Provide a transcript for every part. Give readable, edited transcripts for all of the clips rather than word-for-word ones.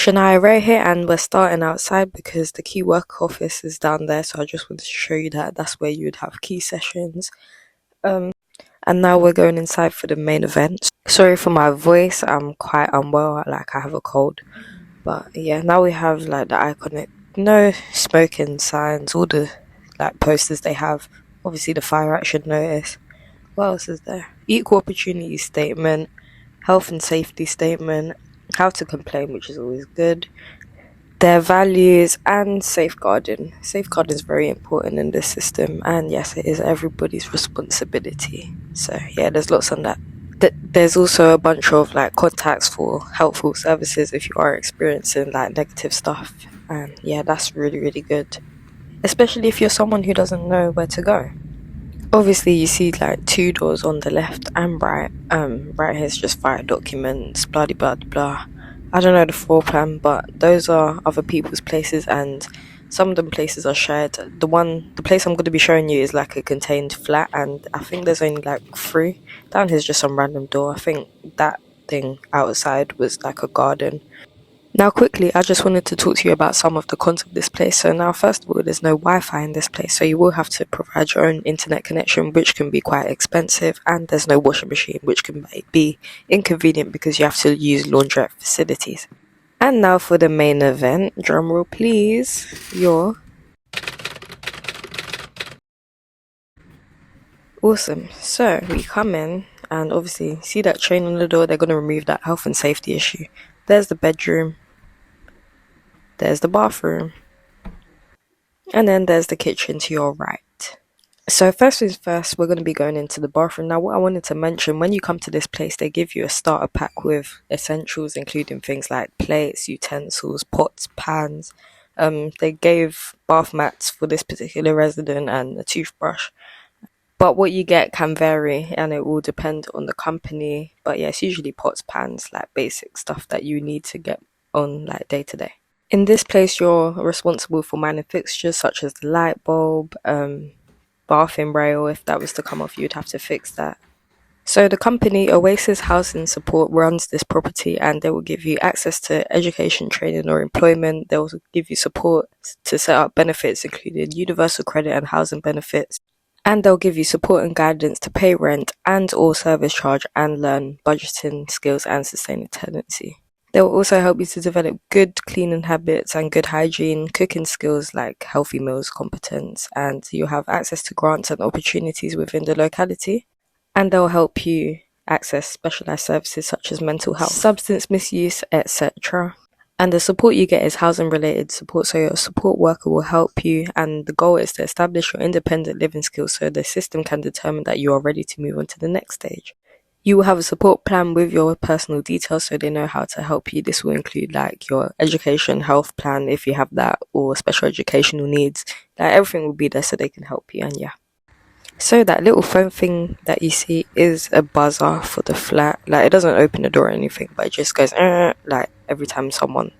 Shania right here, and we're starting outside because the key work office is down there, so I just wanted to show you that that's where you would have key sessions. And now we're going inside for the main event. Sorry for my voice, I'm quite unwell, like I have a cold. But yeah, now we have like the iconic no smoking signs, all the like posters they have. Obviously the fire action notice. What else is there? Equal opportunity statement, health and safety statement, how to complain, which is always good, their values, and safeguarding. Safeguarding is very important in this system, and yes, it is everybody's responsibility. So yeah, there's lots on that. There's also a bunch of like contacts for helpful services if you are experiencing like negative stuff, and yeah, that's really good, especially if you're someone who doesn't know where to go. Obviously you see like two doors on the left and right. Right here is just fire documents, blah blah blah. I don't know the floor plan, but those are other people's places, and some of them places are shared. The place I'm going to be showing you is like a contained flat, and I think there's only like 3. Down here's just some random door. I think that thing outside was like a garden. Now quickly, I just wanted to talk to you about some of the cons of this place. So now first of all, there's no Wi-Fi in this place, so you will have to provide your own internet connection, which can be quite expensive, and there's no washing machine, which can be inconvenient because you have to use laundrette facilities. And now for the main event, drumroll please, awesome. So we come in and obviously see that chain on the door, they're going to remove that health and safety issue. There's the bedroom. There's the bathroom. And then there's the kitchen to your right. So first things first, we're going to be going into the bathroom. Now what I wanted to mention, when you come to this place, they give you a starter pack with essentials, including things like plates, utensils, pots, pans. They gave bath mats for this particular resident and a toothbrush. But what you get can vary, and it will depend on the company. But yeah, it's usually pots, pans, like basic stuff that you need to get on like day to day. In this place, you're responsible for minor fixtures such as the light bulb, bathroom rail. If that was to come off, you'd have to fix that. So the company Oasis Housing Support runs this property, and they will give you access to education, training or employment. They will give you support to set up benefits including universal credit and housing benefits. And they'll give you support and guidance to pay rent and or service charge and learn budgeting skills and sustaining tenancy. They will also help you to develop good cleaning habits and good hygiene, cooking skills like healthy meals competence, and you'll have access to grants and opportunities within the locality. And they'll help you access specialised services such as mental health, substance misuse, etc. And the support you get is housing related support, so your support worker will help you, and the goal is to establish your independent living skills so the system can determine that you are ready to move on to the next stage. You will have a support plan with your personal details so they know how to help you. This will include like your education, health plan if you have that, or special educational needs. Like everything will be there so they can help you, and yeah. So that little phone thing that you see is a buzzer for the flat. Like it doesn't open the door or anything, but it just goes like every time someone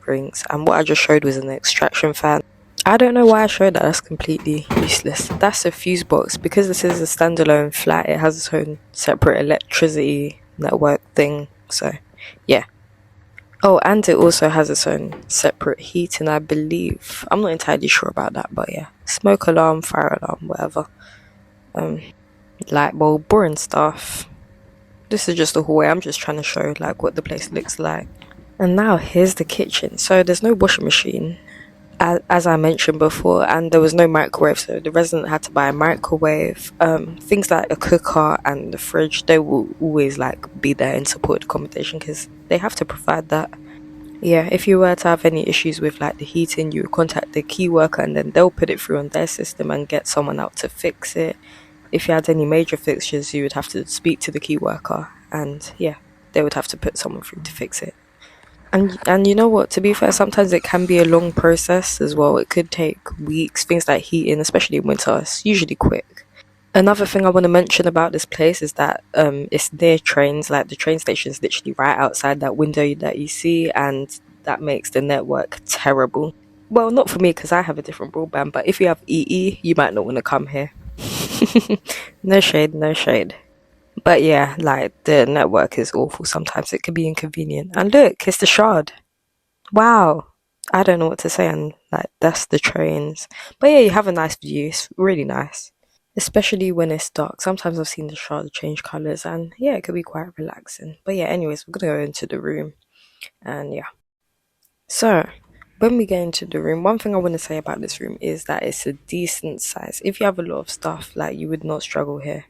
rings. And what I just showed was an extraction fan. I don't know why I showed that, that's completely useless. That's a fuse box. Because this is a standalone flat, it has its own separate electricity network thing, so yeah. Oh, and it also has its own separate heating, I believe. I'm not entirely sure about that, but yeah. Smoke alarm, fire alarm, whatever. Light bulb, boring stuff. This is just a hallway, I'm just trying to show like what the place looks like. And now here's the kitchen. So there's no washing machine, as I mentioned before, and there was no microwave, so the resident had to buy a microwave. Things like a cooker and the fridge, they will always like be there in supported accommodation because they have to provide that. Yeah, if you were to have any issues with like the heating, you would contact the key worker and then they'll put it through on their system and get someone out to fix it. If you had any major fixtures, you would have to speak to the key worker, and yeah, they would have to put someone through to fix it. And you know what, to be fair, sometimes it can be a long process as well. It could take weeks. Things like heating, especially in winter, it's usually quick. Another thing I want to mention about this place is that it's near trains. Like the train station is literally right outside that window that you see, and that makes the network terrible. Well, not for me because I have a different broadband, but if you have EE, you might not want to come here. No shade, no shade. But yeah, like the network is awful sometimes. It can be inconvenient. And look, it's the Shard. Wow. I don't know what to say, and like that's the trains. But yeah, you have a nice view. It's really nice. Especially when it's dark. Sometimes I've seen the shard change colours and yeah, it could be quite relaxing. But yeah, anyways, we're gonna go into the room and yeah. So when we get into the room, one thing I want to say about this room is that it's a decent size. If you have a lot of stuff, like you would not struggle here.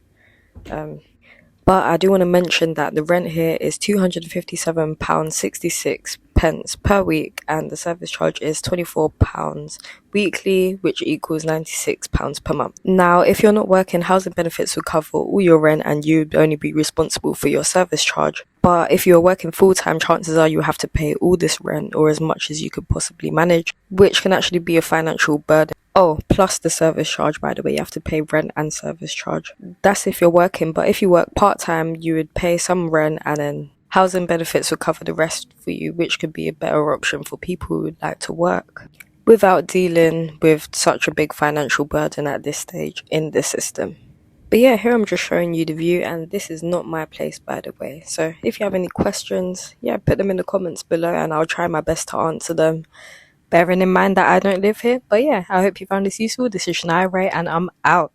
Um, But I do want to mention that the rent here is £257.66 per week, and the service charge is £24 weekly, which equals £96 per month. Now, if you're not working, housing benefits will cover all your rent and you'd only be responsible for your service charge. But if you're working full time, chances are you have to pay all this rent or as much as you could possibly manage, which can actually be a financial burden. Oh, plus the service charge, by the way, you have to pay rent and service charge. That's if you're working, but if you work part time, you would pay some rent and then housing benefits will cover the rest for you, which could be a better option for people who would like to work without dealing with such a big financial burden at this stage in the system. But yeah, here I'm just showing you the view, and this is not my place, by the way. So if you have any questions, yeah, put them in the comments below and I'll try my best to answer them, bearing in mind that I don't live here. But yeah, I hope you found this useful. This is Shania Ray, and I'm out.